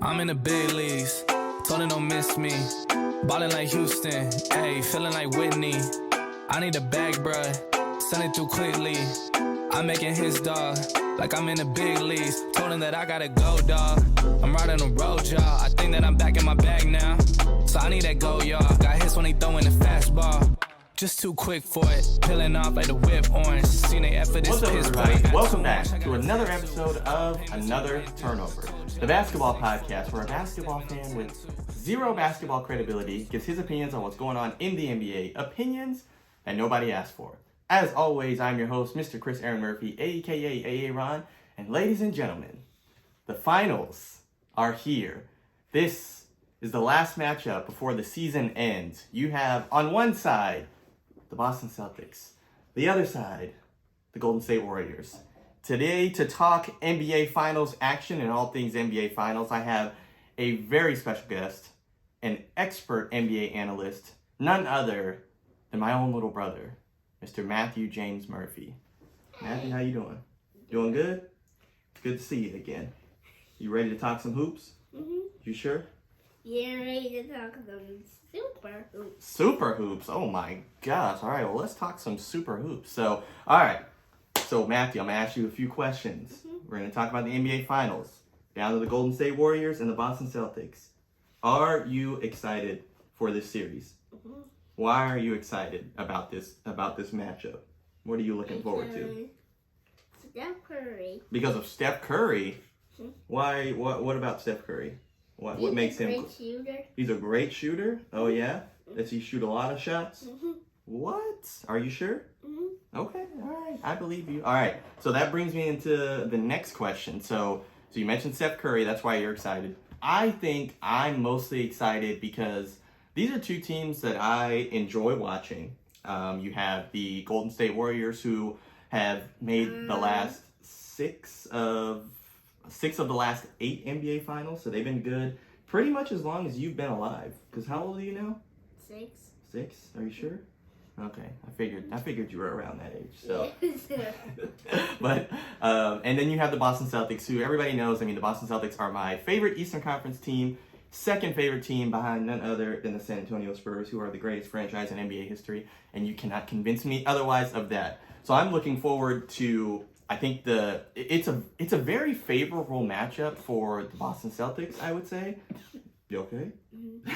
I'm in the big leagues, told him don't miss me. Ballin' like Houston, ayy, feeling like Whitney. I need a bag, bruh, send it through quickly. I'm making his dog, like I'm in the big leagues. Told him that I gotta go, dog. I'm riding a road, y'all. I think that I'm back in my bag now. So I need that go, y'all. Got hits when he throwing the fastball. Just too quick for it, peeling off like the whip orange. Seen they effort this What's up, piss everybody? boy. Welcome back to another episode of Another Turnover, the basketball podcast where a basketball fan with zero basketball credibility gives his opinions on what's going on in the NBA, opinions that nobody asked for. As always, I'm your host, Mr. Chris Aaron Murphy, aka Ron, and ladies and gentlemen, the finals are here. This is the last matchup before the season ends. You have on one side the Boston Celtics, the other side, the Golden State Warriors. Today, to talk NBA Finals action and all things NBA Finals, I have a very special guest, an expert NBA analyst, none other than my own little brother, Mr. Matthew James Murphy. Matthew, how you doing? Doing good? Good to see you again. You ready to talk some hoops? Mm-hmm. You sure? Yeah, ready to talk some super hoops. Super hoops. Oh my gosh. All right, well, let's talk some super hoops. So, all right. So, Matthew, I'm going to ask you a few questions. Mm-hmm. We're going to talk about the NBA Finals. Down to the Golden State Warriors and the Boston Celtics. Are you excited for this series? Mm-hmm. Why are you excited about this matchup? What are you looking forward to? Steph Curry. Because of Steph Curry? Mm-hmm. Why? What about Steph Curry? What makes him? He's a great shooter. He's a great shooter? Oh, yeah? Does he shoot a lot of shots? Mm-hmm. What? Are you sure? Mm-hmm. Okay, all right. I believe you. All right. So that brings me into the next question. So you mentioned Steph Curry. That's why you're excited. I think I'm mostly excited because these are two teams that I enjoy watching. You have the Golden State Warriors, who have made the last six of the last 8 NBA Finals, so they've been good pretty much as long as you've been alive. Because how old are you now? 6. 6? Are you sure? Okay, I figured you were around that age. So, but and then you have the Boston Celtics, who everybody knows. I mean, the Boston Celtics are my favorite Eastern Conference team, second favorite team behind none other than the San Antonio Spurs, who are the greatest franchise in NBA history, and you cannot convince me otherwise of that. So I'm looking forward to. I think it's a very favorable matchup for the Boston Celtics, I would say. You okay? Mm-hmm.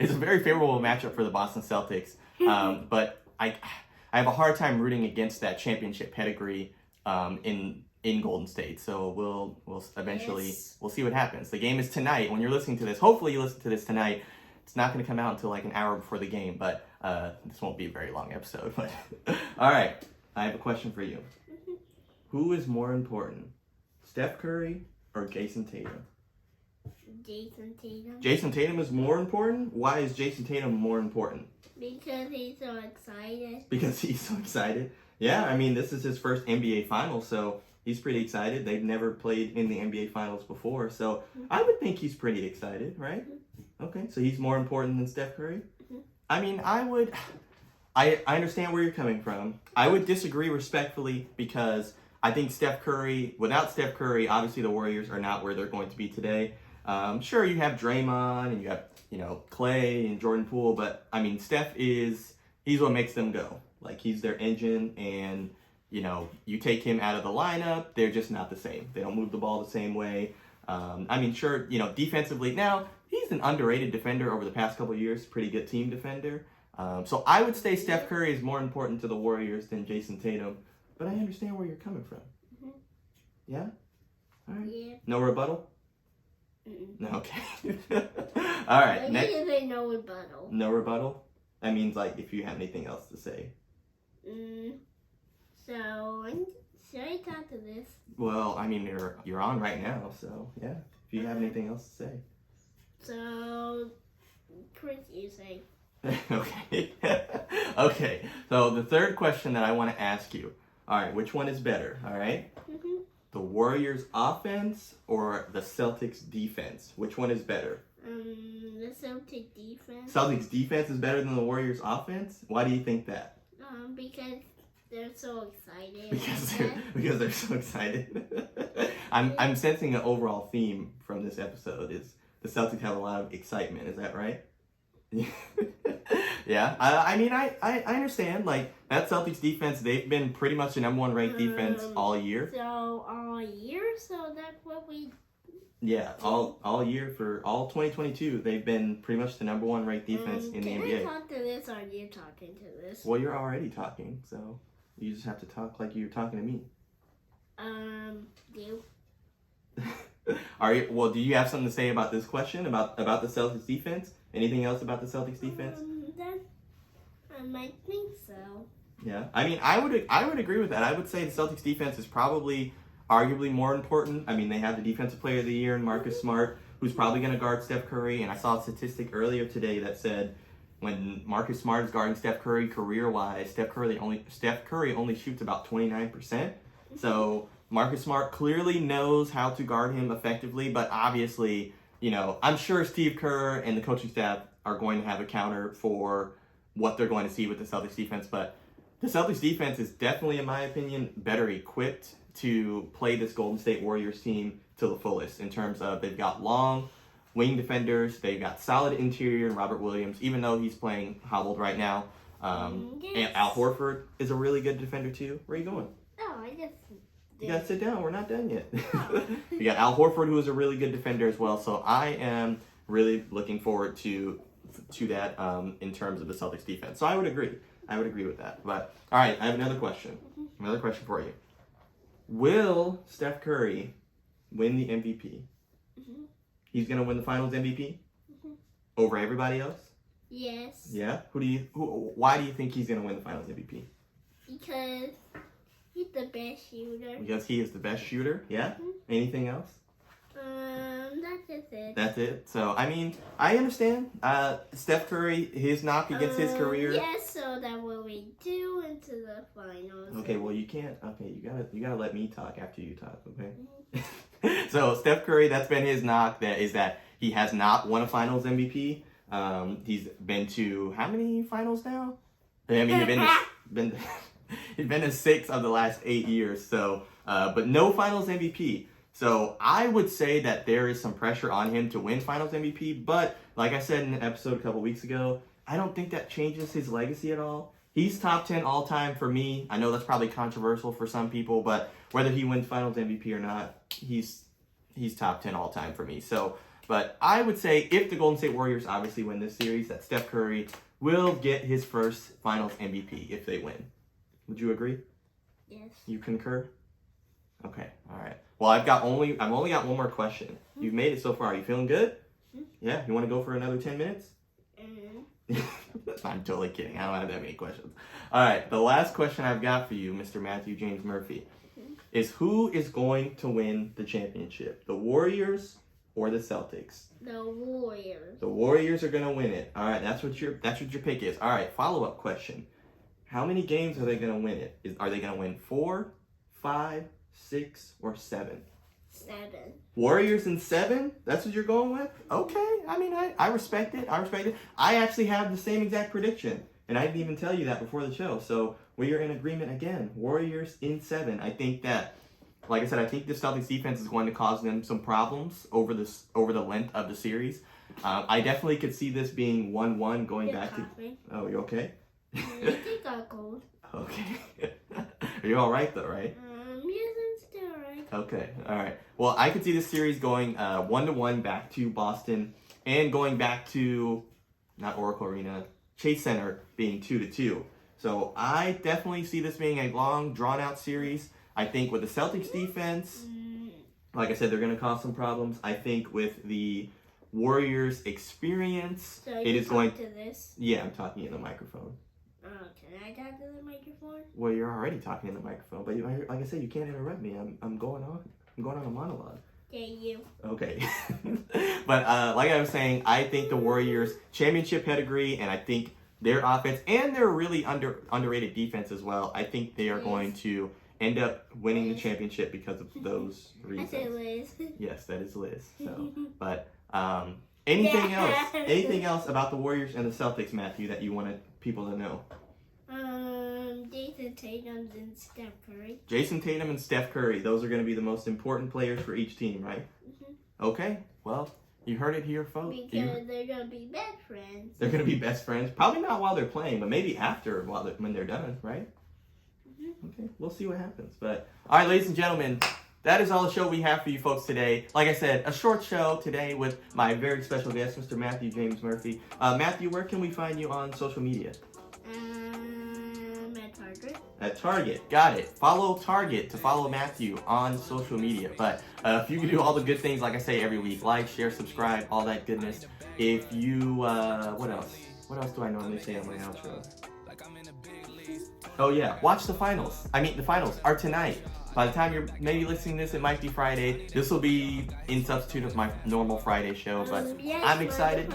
It's a very favorable matchup for the Boston Celtics, but I have a hard time rooting against that championship pedigree in Golden State. So we'll eventually we'll see what happens. The game is tonight. When you're listening to this, hopefully you listen to this tonight. It's not going to come out until like an hour before the game, but this won't be a very long episode. But all right, I have a question for you. Who is more important, Steph Curry or Jason Tatum? Jason Tatum. Jason Tatum is more important? Why is Jason Tatum more important? Because he's so excited. Because he's so excited? Yeah, I mean, this is his first NBA Finals, so he's pretty excited. They've never played in the NBA Finals before, so I would think he's pretty excited, right? Okay, so he's more important than Steph Curry? I mean, I understand where you're coming from. I would disagree respectfully because I think without Steph Curry, obviously the Warriors are not where they're going to be today. Sure, you have Draymond and you have, Clay and Jordan Poole, but I mean, he's what makes them go. Like, he's their engine, and, you take him out of the lineup, they're just not the same. They don't move the ball the same way. I mean, sure, defensively, now, he's an underrated defender over the past couple of years, pretty good team defender. So I would say Steph Curry is more important to the Warriors than Jason Tatum. But I understand where you're coming from. Mm-hmm. Yeah? All right. Yeah. No rebuttal? Mm-mm. No, okay. All right. But next. you say no rebuttal. No rebuttal? That means, like, if you have anything else to say. So, should I talk to this? Well, I mean, you're on right now, so, yeah. If you have anything else to say. So, Chris, you say. Okay. Okay. So, the third question that I want to ask you. All right, which one is better, all right? Mm-hmm. The Warriors offense or the Celtics defense? Which one is better? The Celtic defense. Celtics defense is better than the Warriors offense? Why do you think that? Because they're so excited. Because they're so excited. I'm sensing an overall theme from this episode is the Celtics have a lot of excitement. Is that right? Yeah. I mean, I understand. Like, that Celtics defense, they've been pretty much the number one ranked defense all year. So all year, so that's what we. Yeah, all year for all 2022, they've been pretty much the number one ranked defense in the NBA. Can I talk to this, or are you talking to this? Well, you're already talking, so you just have to talk like you're talking to me. You. Well, do you have something to say about this question about the Celtics defense? Anything else about the Celtics defense? Then I might think so. Yeah, I mean, I would agree with that. I would say the Celtics defense is probably arguably more important. I mean, they have the Defensive Player of the Year in Marcus Smart, who's probably going to guard Steph Curry. And I saw a statistic earlier today that said when Marcus Smart is guarding Steph Curry career-wise, Steph Curry only shoots about 29%. So Marcus Smart clearly knows how to guard him effectively, but obviously, you know, I'm sure Steve Kerr and the coaching staff are going to have a counter for what they're going to see with the Celtics defense. But the Celtics defense is definitely, in my opinion, better equipped to play this Golden State Warriors team to the fullest in terms of they've got long wing defenders, they've got solid interior in Robert Williams, even though he's playing hobbled right now. And Al Horford is a really good defender too. Where are you going? Oh, I just. You gotta sit down. We're not done yet. You got Al Horford, who is a really good defender as well. So I am really looking forward to that in terms of the Celtics defense. So I would agree. I would agree with that. But all right, I have another question. Another question for you. Will Steph Curry win the MVP? He's gonna win the Finals MVP over everybody else. Yes. Yeah. Why do you think he's gonna win the Finals MVP? Because he's the best shooter. Because he is the best shooter. Yeah. Anything else? That's just it. That's it. So I mean, I understand. Steph Curry, his knock against his career. Yes, so that will we do into the finals. Okay, well you can't. Okay, you gotta let me talk after you talk. Okay. So Steph Curry, that's been his knock. That he has not won a Finals MVP. He's been to how many finals now? I mean, he's been to 6 of the last 8 years. So, but no Finals MVP. So I would say that there is some pressure on him to win Finals MVP, but like I said in an episode a couple weeks ago, I don't think that changes his legacy at all. He's top 10 all time for me. I know that's probably controversial for some people, but whether he wins Finals MVP or not, he's top 10 all time for me. So, but I would say if the Golden State Warriors obviously win this series, that Steph Curry will get his first Finals MVP if they win. Would you agree? Yes. You concur? Okay, all right. Well, I've only got one more question. You've made it so far. Are you feeling good? Yeah. You want to go for another 10 minutes? I'm totally kidding. I don't have that many questions. All right. The last question I've got for you, Mr. Matthew James Murphy, is who is going to win the championship? The Warriors or the Celtics? The Warriors. The Warriors are going to win it. All right. That's what your pick is. All right. Follow-up question. How many games are they going to win it? Are they going to win 4, 5, 6, or 7? 7. Warriors in 7? That's what you're going with? Okay. I mean, I respect it. I actually have the same exact prediction. And I didn't even tell you that before the show. So we are in agreement again. Warriors in 7. I think that, like I said, I think the Celtics defense is going to cause them some problems over the length of the series. I definitely could see this being 1-1 going back to... Oh, you okay? I think I cold. Okay. Are you all right, though, right? Yes, I'm still alright. Okay, all right. Well, I could see this series going 1-1 back to Boston and going back to, not Oracle Arena, Chase Center being 2-2. So I definitely see this being a long, drawn-out series. I think with the Celtics defense, like I said, they're going to cause some problems. I think with the Warriors experience, So it is going to this? Yeah, I'm talking in the microphone. Oh, can I talk to the microphone? Well, you're already talking in the microphone, but like I said, you can't interrupt me. I'm going on. I'm going on a monologue. Yeah, you. Okay. But like I was saying, I think the Warriors championship pedigree, and I think their offense and their really underrated defense as well. I think they are going to end up winning the championship because of those reasons. I said Liz. Yes, that is Liz. So, but anything else? Anything else about the Warriors and the Celtics, Matthew, that you wanted people to know? Jason Tatum and Steph Curry. Jason Tatum and Steph Curry. Those are going to be the most important players for each team, right? Okay. Well, You heard it here, folks. Because they're gonna be best friends. They're gonna be best friends. Probably not while they're playing, but maybe after, when they're done, right? Okay, we'll see what happens. But all right, ladies and gentlemen, that is all the show we have for you folks today. Like I said, a short show today with my very special guest, Mr. Matthew James Murphy. Matthew, where can we find you on social media? At Target. At Target, got it. Follow Target to follow Matthew on social media. But if you can do all the good things, like I say every week, like, share, subscribe, all that goodness. If you, what else? What else do I normally say on my outro? Oh yeah, watch the finals. The finals are tonight. By the time you're maybe listening to this, it might be Friday. This will be in substitute of my normal Friday show, but Yes, I'm excited.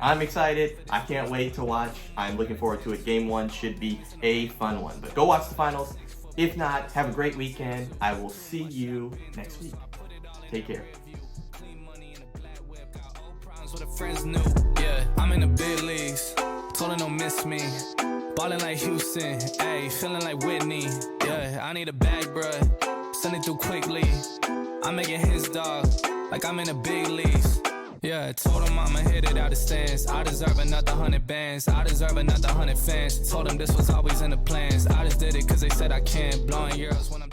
I'm excited. I can't wait to watch. I'm looking forward to it. Game 1 should be a fun one. But go watch the finals. If not, have a great weekend. I will see you next week. Take care. Yeah, I'm in the big leagues. Told her don't miss me. Ballin' like Houston, ayy, feeling like Whitney. Yeah, I need a bag, bruh. Send it through quickly. I'm making his dog, like I'm in the big leagues. Yeah, told him I'ma hit it out the stands. I deserve another 100 bands. I deserve another 100 fans. Told him this was always in the plans. I just did it cause they said I can. Blowing euros when I'm